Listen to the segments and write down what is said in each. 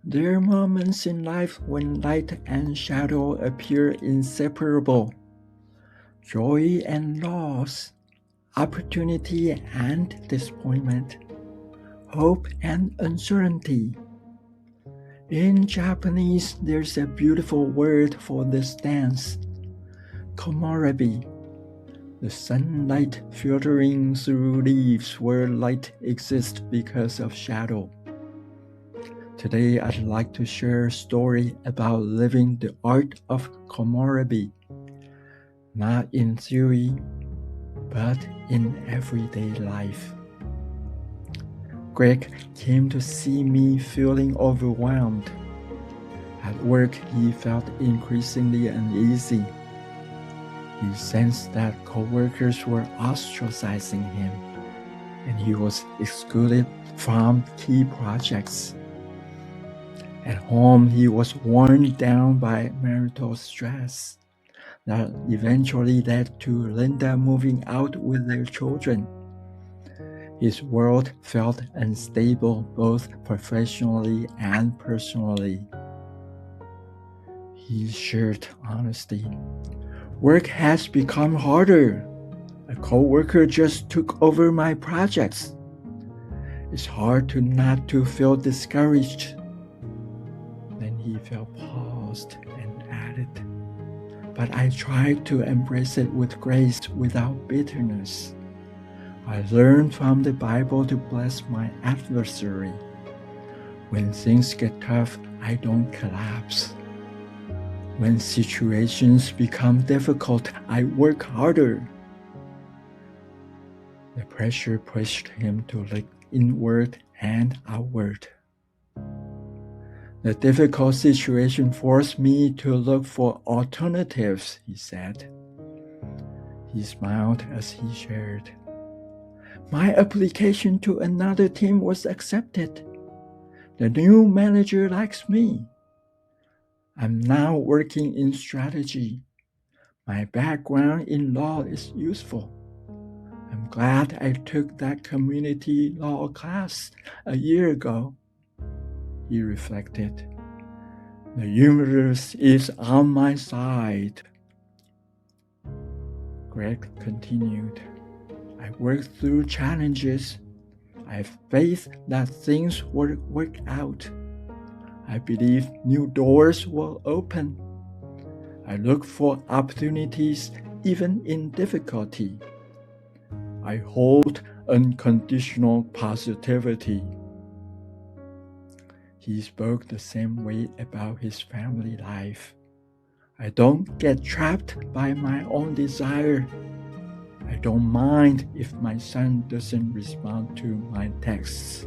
There are moments in life when light and shadow appear inseparable. Joy and loss, opportunity and disappointment, hope and uncertainty. In Japanese, there's a beautiful word for this dance, Komorebi, the sunlight filtering through leaves where light exists because of shadow. Today, I'd like to share a story about living the art of Komorebi, not in theory, but in everyday life. Greg came to see me feeling overwhelmed. At work, he felt increasingly uneasy. He sensed that coworkers were ostracizing him, and he was excluded from key projects. At home, he was worn down by marital stress that eventually led to Linda moving out with their children. His world felt unstable both professionally and personally. He shared honesty. Work has become harder. A coworker just took over my projects. It's hard not to feel discouraged. Then he felt paused and added, but I tried to embrace it with grace without bitterness. I learned from the Bible to bless my adversary. When things get tough, I don't collapse. When situations become difficult, I work harder. The pressure pushed him to look inward and outward. The difficult situation forced me to look for alternatives, he said. He smiled as he shared. My application to another team was accepted. The new manager likes me. I'm now working in strategy. My background in law is useful. I'm glad I took that community law class a year ago. He reflected. The universe is on my side. Greg continued. I worked through challenges. I have faith that things will work out. I believe new doors will open. I look for opportunities even in difficulty. I hold unconditional positivity. He spoke the same way about his family life. I don't get trapped by my own desire. I don't mind if my son doesn't respond to my texts.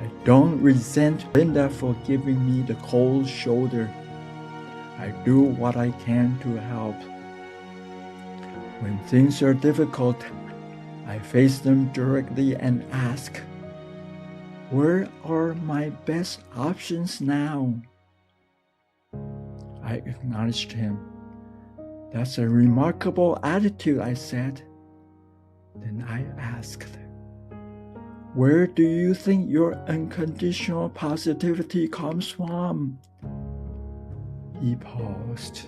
I don't resent Linda for giving me the cold shoulder. I do what I can to help. When things are difficult, I face them directly and ask, where are my best options now? I acknowledged him. That's a remarkable attitude, I said. Then I asked, where do you think your unconditional positivity comes from? He paused.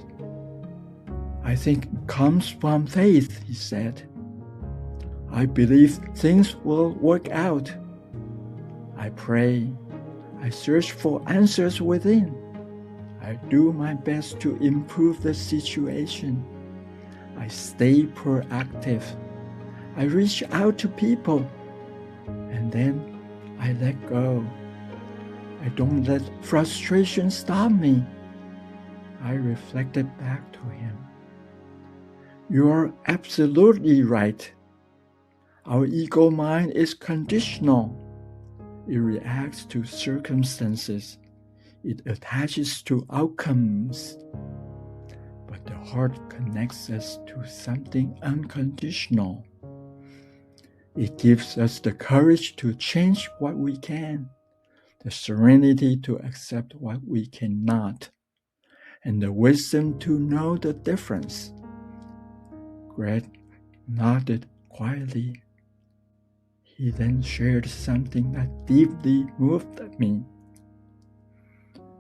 I think it comes from faith, he said. I believe things will work out. I pray. I search for answers within. I do my best to improve the situation. I stay proactive. I reach out to people. And then I let go. I don't let frustration stop me. I reflected back to him. You're absolutely right. Our ego mind is conditional. It reacts to circumstances. It attaches to outcomes. But the heart connects us to something unconditional. It gives us the courage to change what we can, the serenity to accept what we cannot, and the wisdom to know the difference. Greg nodded quietly. He then shared something that deeply moved me.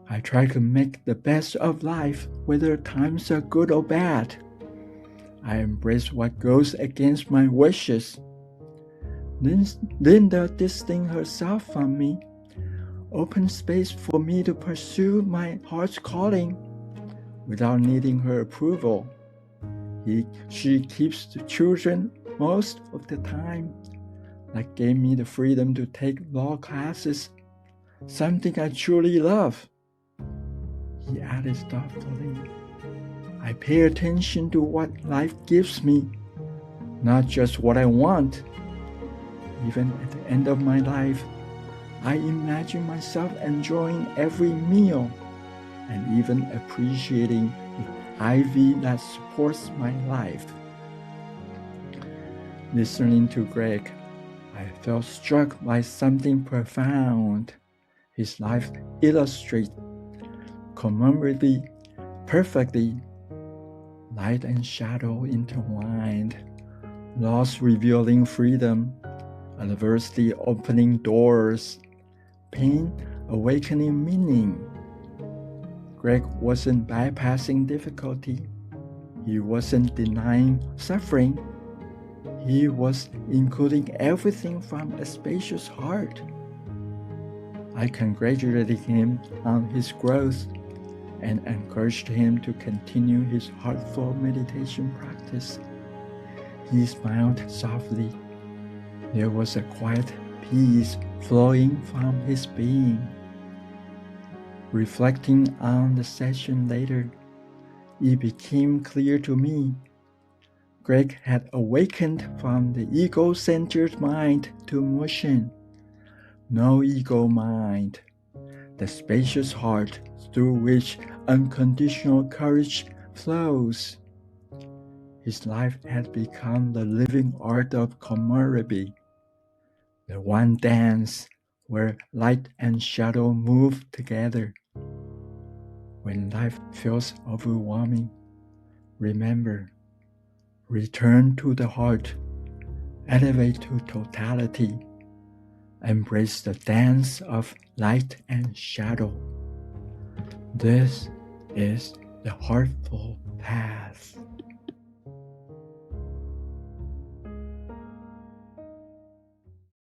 I try to make the best of life, whether times are good or bad. I embrace what goes against my wishes. Linda distanced herself from me, opened space for me to pursue my heart's calling without needing her approval. She keeps the children most of the time, like gave me the freedom to take law classes, something I truly love. He added thoughtfully, I pay attention to what life gives me, not just what I want. Even at the end of my life, I imagine myself enjoying every meal and even appreciating the ivy that supports my life. Listening to Greg, I felt struck by something profound. His life illustrates Komorebi perfectly. Light and shadow intertwined, loss revealing freedom, adversity opening doors, pain awakening meaning. Greg wasn't bypassing difficulty. He wasn't denying suffering. He was including everything from a spacious heart. I congratulated him on his growth and encouraged him to continue his heartful meditation practice. He smiled softly. There was a quiet peace flowing from his being. Reflecting on the session later, it became clear to me Greg had awakened from the ego-centered mind to motion. No ego mind, the spacious heart through which unconditional courage flows. His life had become the living art of Komorebi, the one dance where light and shadow move together. When life feels overwhelming, remember, return to the heart, elevate to totality, embrace the dance of light and shadow. This is the Heartful path.